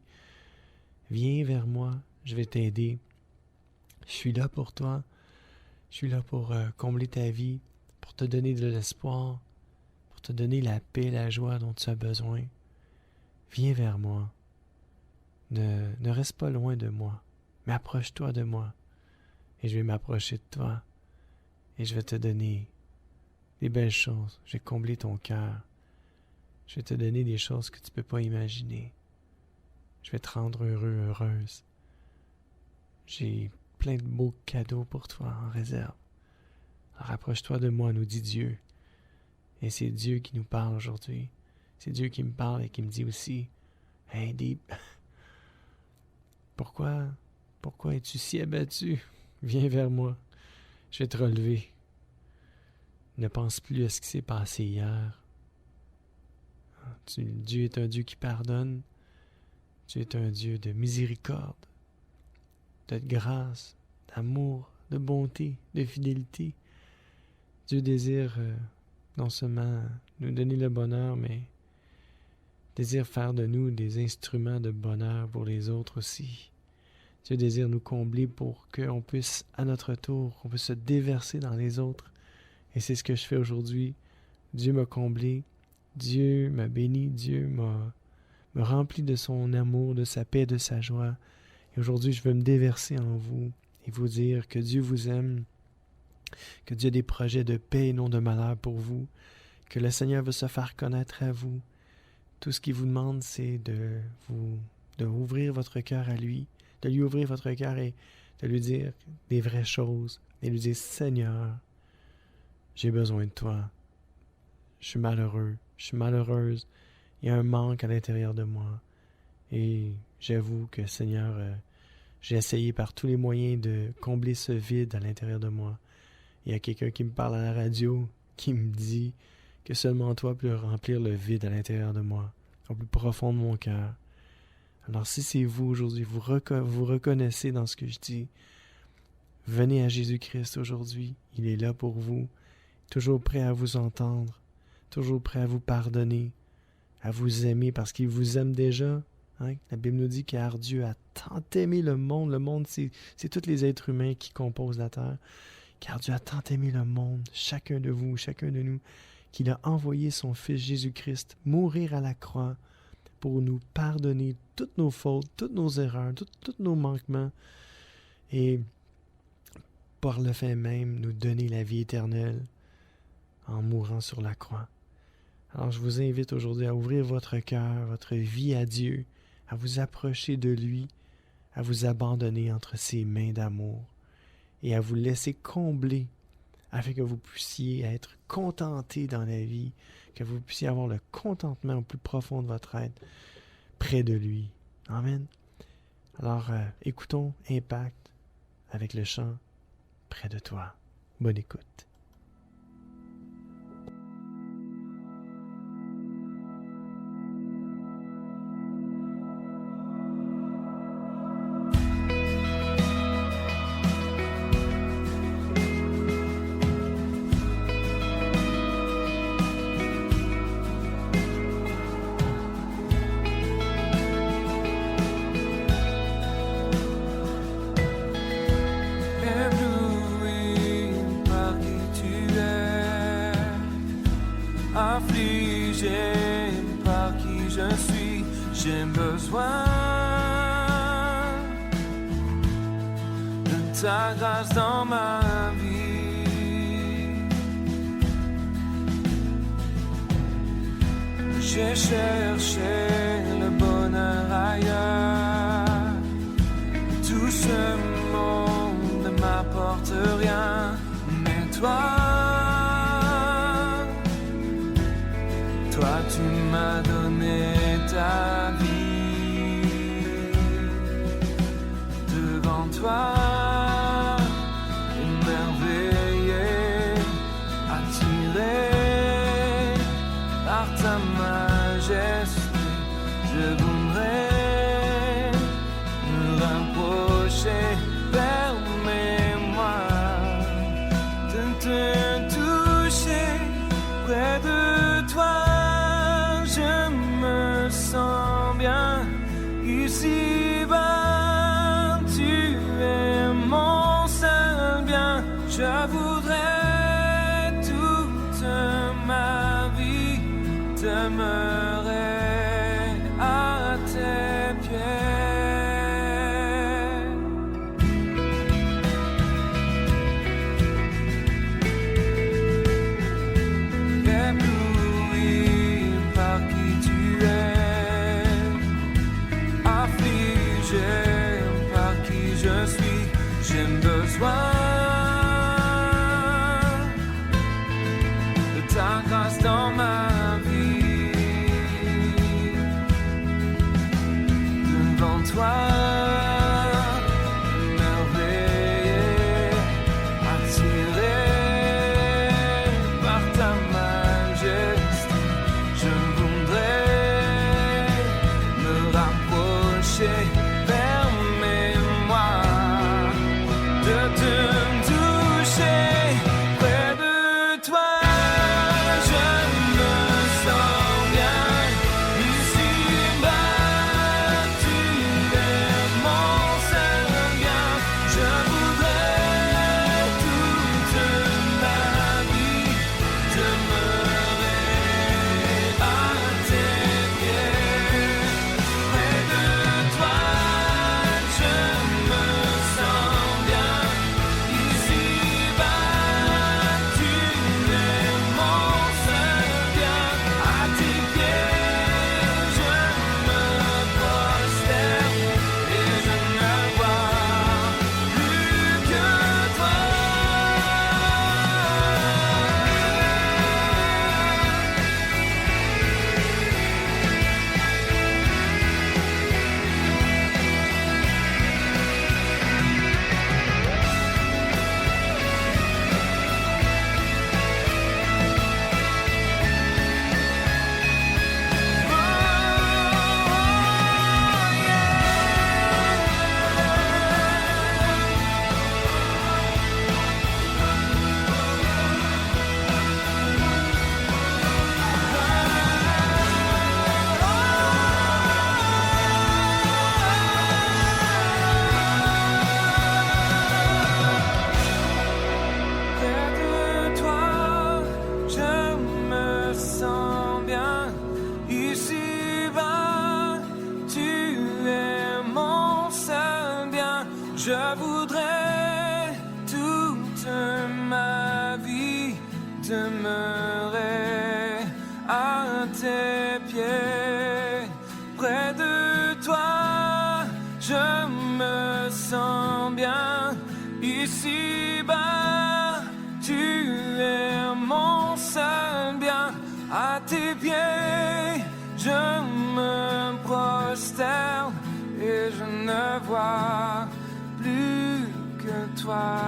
Viens vers moi, je vais t'aider. Je suis là pour toi. Je suis là pour combler ta vie, pour te donner de l'espoir, pour te donner la paix, la joie dont tu as besoin. Viens vers moi. Ne reste pas loin de moi, mais approche-toi de moi. Et je vais m'approcher de toi. Et je vais te donner des belles choses. Je vais combler ton cœur. Je vais te donner des choses que tu ne peux pas imaginer. Je vais te rendre heureux, heureuse. J'ai plein de beaux cadeaux pour toi en réserve. Alors approche-toi de moi, nous dit Dieu. Et c'est Dieu qui nous parle aujourd'hui. C'est Dieu qui me parle et qui me dit aussi, « Hey Deep, pourquoi es-tu si abattu? Viens vers moi, je vais te relever. Ne pense plus à ce qui s'est passé hier. Dieu est un Dieu qui pardonne. Dieu est un Dieu de miséricorde, de grâce, d'amour, de bonté, de fidélité. Dieu désire non seulement nous donner le bonheur, mais désire faire de nous des instruments de bonheur pour les autres aussi. Dieu désire nous combler pour qu'on puisse, à notre tour, on puisse se déverser dans les autres. Et c'est ce que je fais aujourd'hui. Dieu m'a comblé, Dieu m'a béni, Dieu m'a rempli de son amour, de sa paix, de sa joie. Et aujourd'hui, je veux me déverser en vous et vous dire que Dieu vous aime, que Dieu a des projets de paix et non de malheur pour vous, que le Seigneur veut se faire connaître à vous. Tout ce qu'il vous demande, c'est de ouvrir votre cœur à lui, de lui ouvrir votre cœur et de lui dire des vraies choses, et lui dire, Seigneur, j'ai besoin de toi. Je suis malheureux, je suis malheureuse. Il y a un manque à l'intérieur de moi. Et j'avoue que, Seigneur, j'ai essayé par tous les moyens de combler ce vide à l'intérieur de moi. Il y a quelqu'un qui me parle à la radio, qui me dit que seulement toi peux remplir le vide à l'intérieur de moi, au plus profond de mon cœur. Alors si c'est vous aujourd'hui, vous reconnaissez dans ce que je dis, venez à Jésus-Christ aujourd'hui. Il est là pour vous, toujours prêt à vous entendre, toujours prêt à vous pardonner, à vous aimer parce qu'il vous aime déjà. Hein? La Bible nous dit car Dieu a tant aimé le monde. Le monde, c'est tous les êtres humains qui composent la terre. Car Dieu a tant aimé le monde, chacun de vous, chacun de nous, qu'il a envoyé son Fils Jésus-Christ mourir à la croix pour nous pardonner toutes nos fautes, toutes nos erreurs, tous nos manquements. Et par le fait même nous donner la vie éternelle en mourant sur la croix. Alors je vous invite aujourd'hui à ouvrir votre cœur, votre vie à Dieu, à vous approcher de lui, à vous abandonner entre ses mains d'amour et à vous laisser combler afin que vous puissiez être contentés dans la vie, que vous puissiez avoir le contentement au plus profond de votre être près de lui. Amen. Alors, écoutons Impact avec le chant « Près de toi ». Bonne écoute. Affligé par qui je suis, j'ai besoin de ta grâce dans ma vie. J'ai cherché le bonheur ailleurs, tout ce monde ne m'apporte rien, mais toi, tu m'as donné ta vie. Devant toi, émerveillé, attiré par ta majesté, je voudrais me rapprocher. Permets-moi de te toucher près de toi. Je me sens bien ici-bas, tu es mon seul bien. Je voudrais toute ma vie demeurer à tes pieds. Par qui je suis, j'ai besoin de ta grâce dans ma vie. tes pieds, je me prosterne et je ne vois plus que toi.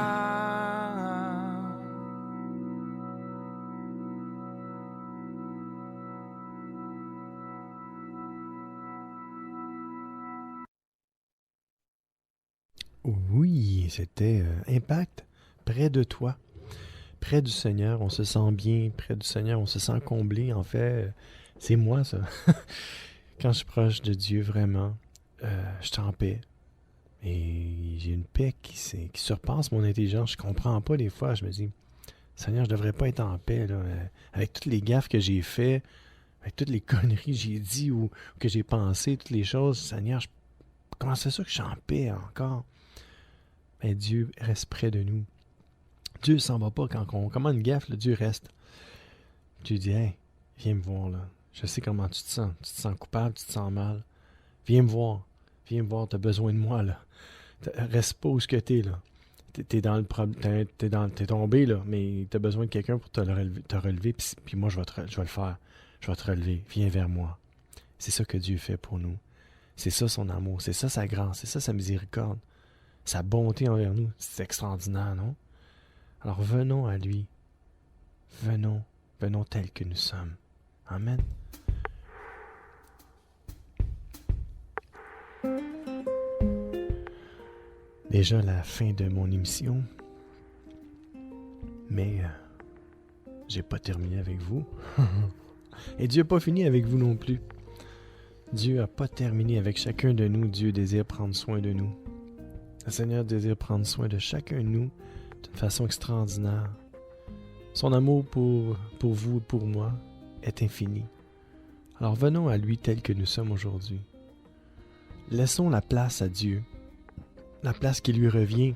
Oui, c'était Impact, près de toi, près du Seigneur, on se sent bien, près du Seigneur, on se sent comblé. En fait, c'est moi ça. Quand je suis proche de Dieu, vraiment, je suis en paix. Et j'ai une paix qui surpasse mon intelligence. Je comprends pas des fois. Je me dis, Seigneur, je devrais pas être en paix là, avec toutes les gaffes que j'ai fait, avec toutes les conneries que j'ai dit ou que j'ai pensé, toutes les choses. Seigneur, comment c'est ça que je suis en paix encore? Mais Dieu reste près de nous. Dieu ne s'en va pas quand on commande une gaffe, là, Dieu reste. Dieu dit, hey, viens me voir là. Je sais comment tu te sens. Tu te sens coupable, tu te sens mal. Viens me voir. Viens me voir, tu as besoin de moi là. Reste pas où ce que t'es là. T'es dans le problème. T'es tombé là, mais tu as besoin de quelqu'un pour te relever. Puis moi, je vais le faire. Je vais te relever. Viens vers moi. C'est ça que Dieu fait pour nous. C'est ça son amour. C'est ça sa grâce. C'est ça sa miséricorde. Sa bonté envers nous. C'est extraordinaire, non? Alors venons à lui. Venons tels que nous sommes. Amen. Déjà la fin de mon émission. Mais j'ai pas terminé avec vous. Et Dieu n'a pas fini avec vous non plus. Dieu n'a pas terminé avec chacun de nous. Dieu désire prendre soin de nous. Le Seigneur désire prendre soin de chacun de nous d'une façon extraordinaire. Son amour pour vous et pour moi est infini. Alors venons à lui tel que nous sommes aujourd'hui. Laissons la place à Dieu, la place qui lui revient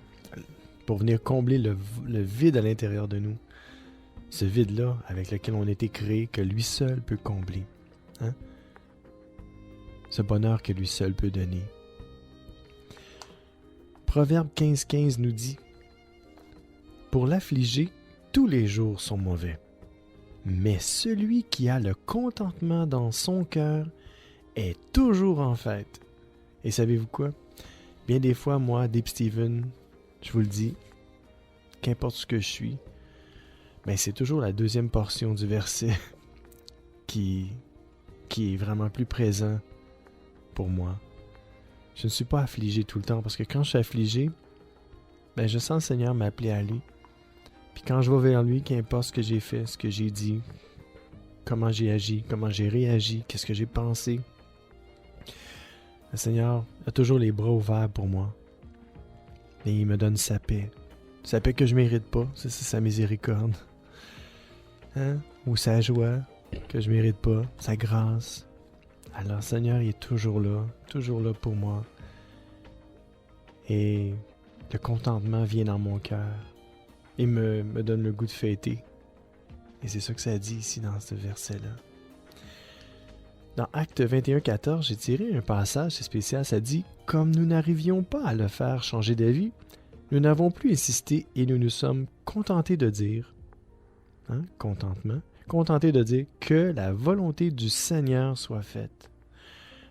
pour venir combler le vide à l'intérieur de nous. Ce vide-là avec lequel on a été créé, que lui seul peut combler. Hein? Ce bonheur que lui seul peut donner. Proverbe 15:15 nous dit « Pour l'affligé, tous les jours sont mauvais, mais celui qui a le contentement dans son cœur est toujours en fête. » Et savez-vous quoi? Bien des fois, moi, Deep Steven, je vous le dis, qu'importe ce que je suis, ben c'est toujours la deuxième portion du verset qui est vraiment plus présent pour moi. Je ne suis pas affligé tout le temps, parce que quand je suis affligé, ben je sens le Seigneur m'appeler à lui. Puis quand je vais vers lui, qu'importe ce que j'ai fait, ce que j'ai dit, comment j'ai agi, comment j'ai réagi, qu'est-ce que j'ai pensé, le Seigneur a toujours les bras ouverts pour moi. Et il me donne sa paix. Sa paix que je ne mérite pas, c'est sa miséricorde. Hein? Ou sa joie que je ne mérite pas, sa grâce. Alors, Seigneur, il est toujours là pour moi. Et le contentement vient dans mon cœur. Il me donne le goût de fêter. Et c'est ça que ça dit ici dans ce verset-là. Dans Actes 21:14, j'ai tiré un passage spécial, ça dit « Comme nous n'arrivions pas à le faire changer d'avis, nous n'avons plus insisté et nous nous sommes contentés de dire, contentés de dire que la volonté du Seigneur soit faite. »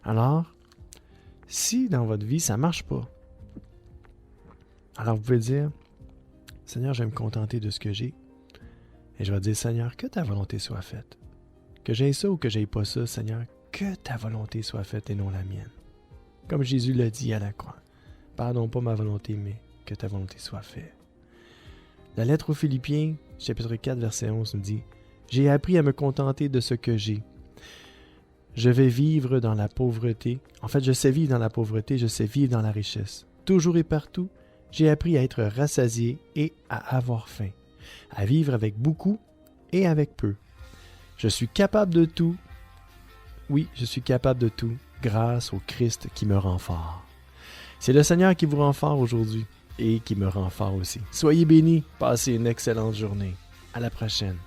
Alors, si dans votre vie ça ne marche pas, alors vous pouvez dire « Seigneur, je vais me contenter de ce que j'ai. » Et je vais dire « Seigneur, que ta volonté soit faite. » Que j'aie ça ou que j'aie pas ça, Seigneur, que ta volonté soit faite et non la mienne. Comme Jésus l'a dit à la croix. Pardon pas ma volonté, mais que ta volonté soit faite. La lettre aux Philippiens, chapitre 4, verset 11, nous dit « J'ai appris à me contenter de ce que j'ai. Je vais vivre dans la pauvreté. En fait, je sais vivre dans la pauvreté, je sais vivre dans la richesse. Toujours et partout, j'ai appris à être rassasié et à avoir faim, à vivre avec beaucoup et avec peu. Je suis capable de tout. Oui, je suis capable de tout grâce au Christ qui me rend fort. » C'est le Seigneur qui vous rend fort aujourd'hui et qui me rend fort aussi. Soyez bénis, passez une excellente journée. À la prochaine.